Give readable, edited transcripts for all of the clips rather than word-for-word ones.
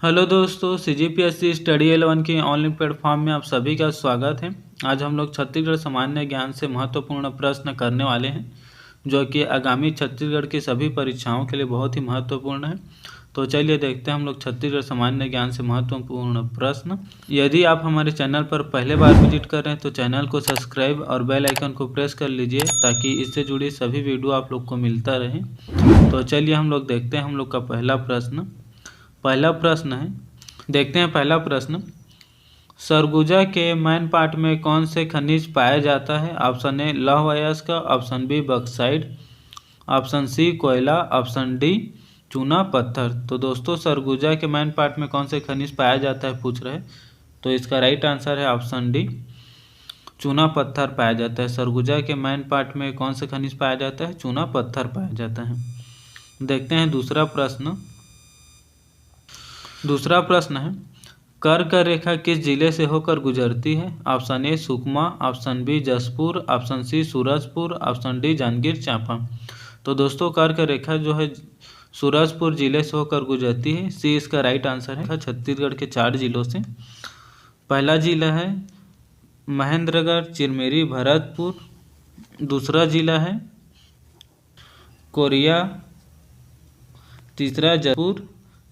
Hello दोस्तों, CGPSC study 11 के online platform में आप सभी का स्वागत है। आज हम लोग छत्तीसगढ़ सामान्य ज्ञान से महत्वपूर्ण प्रश्न करने वाले हैं, जो कि आगामी छत्तीसगढ़ की सभी परीक्षाओं के लिए बहुत ही महत्वपूर्ण है। तो चलिए देखते हैं हम लोग छत्तीसगढ़ सामान्य ज्ञान से महत्वपूर्ण प्रश्न। यदि आप हमारे चैनल पर पहले बार विजिट कर रहे हैं तो चैनल को सब्सक्राइब और बेल आइकन को प्रेस कर लीजिए, ताकि इससे जुड़ी सभी वीडियो आप लोग को मिलता रहे। तो चलिए हम लोग देखते हैं हम लोग का पहला प्रश्न है। देखते हैं पहला प्रश्न। सरगुजा के मैन पार्ट में कौन से खनिज पाया जाता है? ऑप्शन ए लौह अयस्क, option B bauxite, option C कोयला, ऑप्शन डी चूना पत्थर। तो दोस्तों, सरगुजा के मैन पार्ट में कौन से खनिज पाया जाता है पूछ रहे हैं, तो इसका राइट आंसर है ऑप्शन डी चूना पत्थर पाया जाता है। सरगुजा के मैन पार्ट में कौन से खनिज पाया जाता है? चूना पत्थर पाया जाता है। देखते हैं दूसरा प्रश्न है। कर्क रेखा किस जिले से होकर गुजरती है? Option A Sukma, option B Jashpur, option C Surajpur, option D Janjgir Champa. तो दोस्तों, कर्क रेखा जो है सूरजपुर जिले से होकर गुजरती है। सी इसका राइट आंसर है। छत्तीसगढ़ के 4 जिलों से पहला जिला है महेंद्रगढ़, चिरमिरी, भरतपुर। दूसरा जिला है कोरिया, तीसरा जयपुर,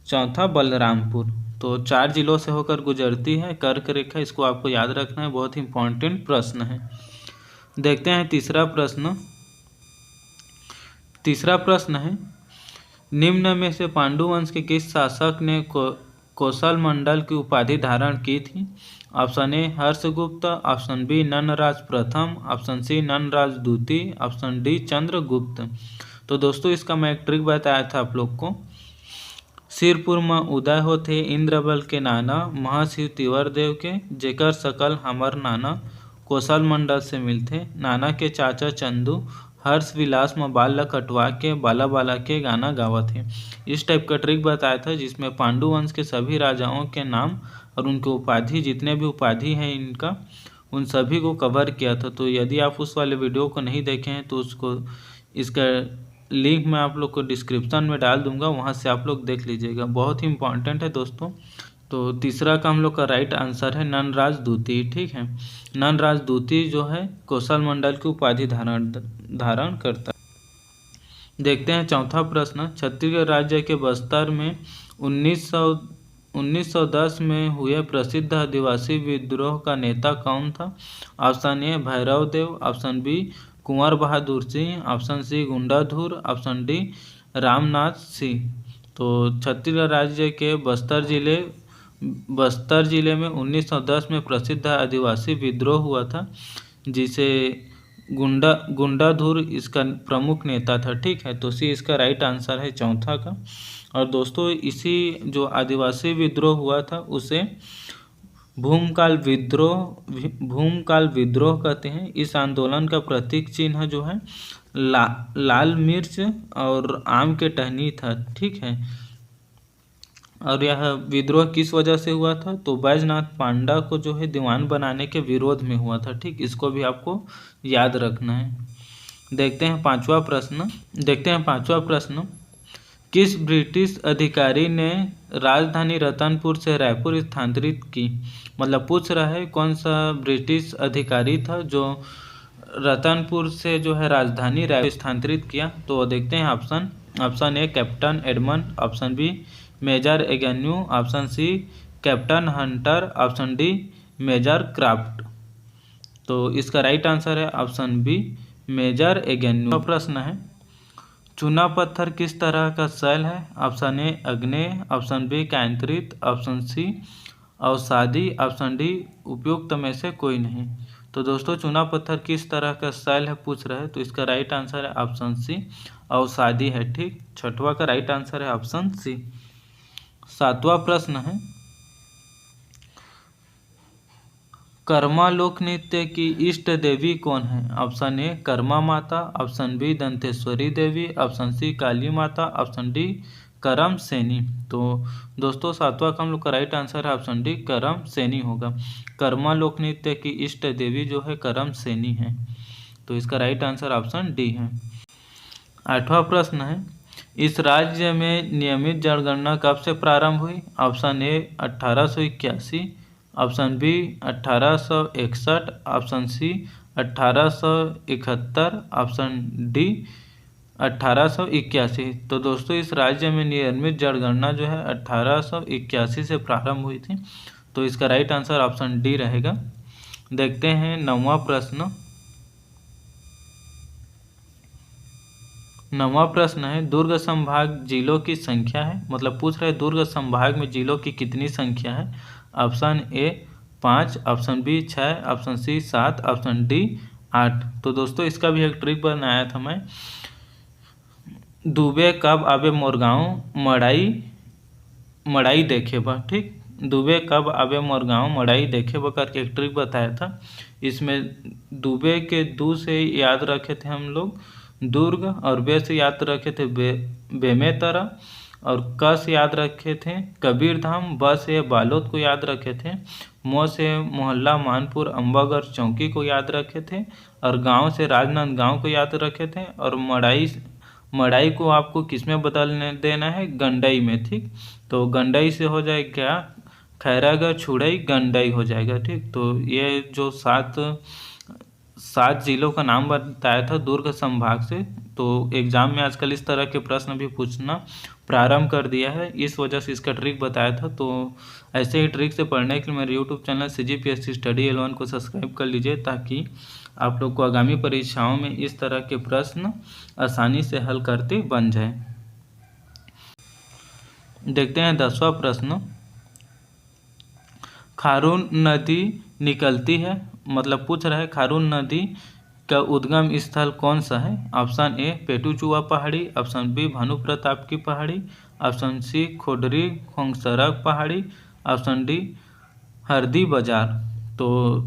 चौथा बलरामपुर। तो 4 जिलों से होकर गुजरती है कर्क रेखा। इसको आपको याद रखना है, बहुत ही इंपॉर्टेंट प्रश्न है। देखते हैं तीसरा प्रश्न है। निम्न में से पांडु वंश के किस शासक ने कौशल मंडल की उपाधि धारण की थी? Option A Harshagupta, option B Nandaraj प्रथम, ऑप्शन सी नंदराज द्वितीय, ऑप्शन डी चंद्रगुप्त। तो दोस्तों, इसका मैं एक ट्रिक बताया था आप लोग को। सिरपुर में उदय होते इंद्रबल के नाना, महर्षि तिवर देव के, जेकर सकल हमर नाना कौशल मंडल से मिलते। नाना के चाचा चंदू हर्ष विलास में बाल ल कटवा के बाला बाला के गाना गावत है। इस टाइप का ट्रिक बताया था, जिसमें पांडु वंश के सभी राजाओं के नाम और उनके उपाधि, जितने भी उपाधि हैं इनका, उन सभी को कवर किया था। तो यदि आप उस वाले वीडियो को नहीं देखे हैं तो इसका लिंक मैं आप लोग को डिस्क्रिप्शन में डाल दूंगा, वहां से आप लोग देख लीजिएगा। बहुत ही इंपॉर्टेंट है दोस्तों। तो तीसरा का हम लोग का राइट आंसर है नंदराज द्वितीय। ठीक है, नंदराज द्वितीय जो है कौशल मंडल की उपाधि धारण करता है। देखते हैं चौथा प्रश्न। छत्तीसगढ़ राज्य के बस्तर में 1910 में हुए प्रसिद्ध आदिवासी विद्रोह का नेता कौन था? Option A Bhairav Dev, option B Kunwar Bahadur Singh, option C Gundadhur, option D Ramnath Singh. तो छत्तीसगढ़ राज्य के बस्तर जिले में 1910 में प्रसिद्ध आदिवासी विद्रोह हुआ था, जिसे गुंडाधुर इसका प्रमुख नेता था। ठीक है, तो सी इसका राइट आंसर है चौथा का। और दोस्तों, इसी जो आदिवासी विद्रोह हुआ था उसे भूमकाल विद्रोह कहते हैं। इस आंदोलन का प्रतीक चिन्ह जो है लाल मिर्च और आम के टहनी था। ठीक है, और यह विद्रोह किस वजह से हुआ था? तो बैजनाथ पांडा को जो है दीवान बनाने के विरोध में हुआ था। ठीक, इसको भी आपको याद रखना है। देखते हैं पांचवा प्रश्न। किस ब्रिटिश अधिकारी ने राजधानी रतनपुर से रायपुर स्थानांतरित की? मतलब पूछ रहा है कौन सा ब्रिटिश अधिकारी था जो रतनपुर से जो है राजधानी रायपुर स्थानांतरित किया? तो देखते हैं option A captain Edmund, option B major Agnew, option C captain Hunter, option D major Craft. तो इसका राइट आंसर है ऑप्शन बी मेजर एगेन्यू। प्रश्न है चूना पत्थर किस तरह का शैल है? ऑप्शन ए अग्नेय, ऑप्शन बी कैंत्रित, ऑप्शन सी अवसादी, ऑप्शन डी उपयुक्त में से कोई नहीं। तो दोस्तों, चूना पत्थर किस तरह का शैल है पूछ रहे हैं, तो इसका राइट आंसर है ऑप्शन सी अवसादी है। ठीक, छठवां का राइट आंसर है ऑप्शन सी। सातवां प्रश्न है कर्मा लोक नृत्य की इष्ट देवी कौन है? ऑप्शन ए कर्मा माता, ऑप्शन बी दंतेश्वरी देवी, ऑप्शन सी काली माता, ऑप्शन डी करम सेनी। तो दोस्तों, सातवां का हम लोग का राइट आंसर है ऑप्शन डी करम सेनी होगा। कर्मा लोक नृत्य की इष्ट देवी जो है करम सेनी है। तो इसका राइट आंसर ऑप्शन डी है। आठवां प्रश्न है इस राज्य में नियमित जनगणना कब से प्रारंभ हुई? Option A 1881, option B 1861, option C 1871, option D 1881। तो दोस्तों इस राज्य में नियमित जनगणना जो है 1881 से प्रारंभ हुई थी। तो इसका राइट आंसर ऑप्शन डी रहेगा। देखते हैं 9वां प्रश्न। 9वां प्रश्न है दुर्ग संभाग जिलों की संख्या है, मतलब पूछ रहे दुर्ग संभाग में जिलों की कितनी संख्या है? Option A 5, option B 6, option C 7, option D 8। तो दोस्तों इसका भी एक ट्रिक बनाया था मैं। दुबे कब आवे मोरगांव मड़ाई देखे बा, ठीक। दुबे कब आवे मोरगांव मड़ाई देखे बा करके एक ट्रिक बताया था। इसमें दुबे के दू से याद रखे थे हम लोग दुर्ग, और बे से याद रखे थे बेमेतरा, और क से याद रखे थे कबीर धाम, ब से बालोद को याद रखे थे, मो से मोहल्ला मानपुर अम्बागढ़ चौकी को याद रखे थे, और गांव से राजनांदगांव को याद रखे थे, और मड़ाई को आपको किस में बदलने देना है? गंडई में, ठीक। तो गंडई से हो जाएगा क्या? खैरागढ़ छुड़ई गंडई हो जाएगा, ठीक। तो ये जो सात जिलों का नाम बताया था दुर्ग संभाग से। तो एग्जाम में आजकल इस तरह के प्रश्न भी पूछना प्रारंभ कर दिया है, इस वजह से इसका ट्रिक बताया था। तो ऐसे ही ट्रिक से पढ़ने के लिए मेरे YouTube channel CGPSC study L1 को सब्सक्राइब कर लीजिए, ताकि आप लोग को आगामी परीक्षाओं में इस तरह के प्रश्न आसानी से हल करते बन जाए। देखते हैं 10वां प्रश्न। खारून नदी निकलती है, मतलब पूछ रहा है खारून नदी का उद्गम स्थल कौन सा है? ऑप्शन ए पेटूचुआ पहाड़ी, ऑप्शन बी भानु प्रताप की पहाड़ी, ऑप्शन सी खोडरी खोंगसरक पहाड़ी, ऑप्शन डी हरदी बाजार। तो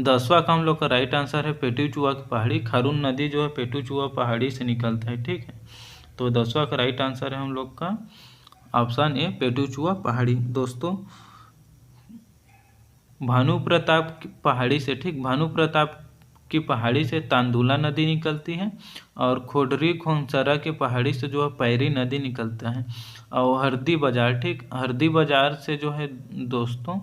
10वां का हम लोग का राइट आंसर है पेटूचुआ की पहाड़ी। खारून नदी जो है पेटूचुआ पहाड़ी से निकलता है, ठीक है। तो 10वां का राइट आंसर है हम लोग का ऑप्शन ए पेटूचुआ पहाड़ी। दोस्तों भानु प्रताप की पहाड़ी से, ठीक, भानु प्रताप की पहाड़ी से तांदुला नदी निकलती है, और खोडरी खोंसरा की पहाड़ी से जो है पैरी नदी निकलता है, और हरदी बाजार, ठीक, हरदी बाजार से जो है दोस्तों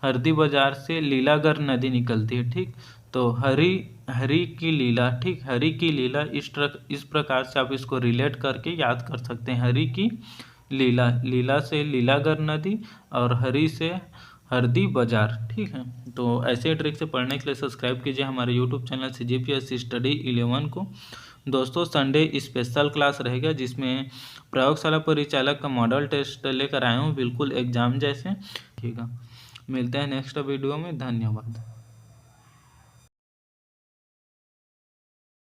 हरदी बाजार से लीलागढ़ नदी निकलती है, ठीक। तो हरी की लीला, ठीक, हरी की लीला इस प्रकार से आप इसको रिलेट करके याद कर सकते हैं। हरी की लीला से लीलागढ़ नदी, और हरी से हरदी बाजार, ठीक है। तो ऐसे ट्रिक से पढ़ने के लिए सब्सक्राइब कीजिए हमारे यूट्यूब चैनल CGPSC स्टडी 11 को। दोस्तों संडे स्पेशल क्लास रहेगा, जिसमें प्रयोगशाला परिचालक का मॉडल टेस्ट लेकर आया हूँ, बिल्कुल एग्जाम जैसे, ठीक है। मिलते हैं नेक्स्ट वीडियो में, धन्यवाद।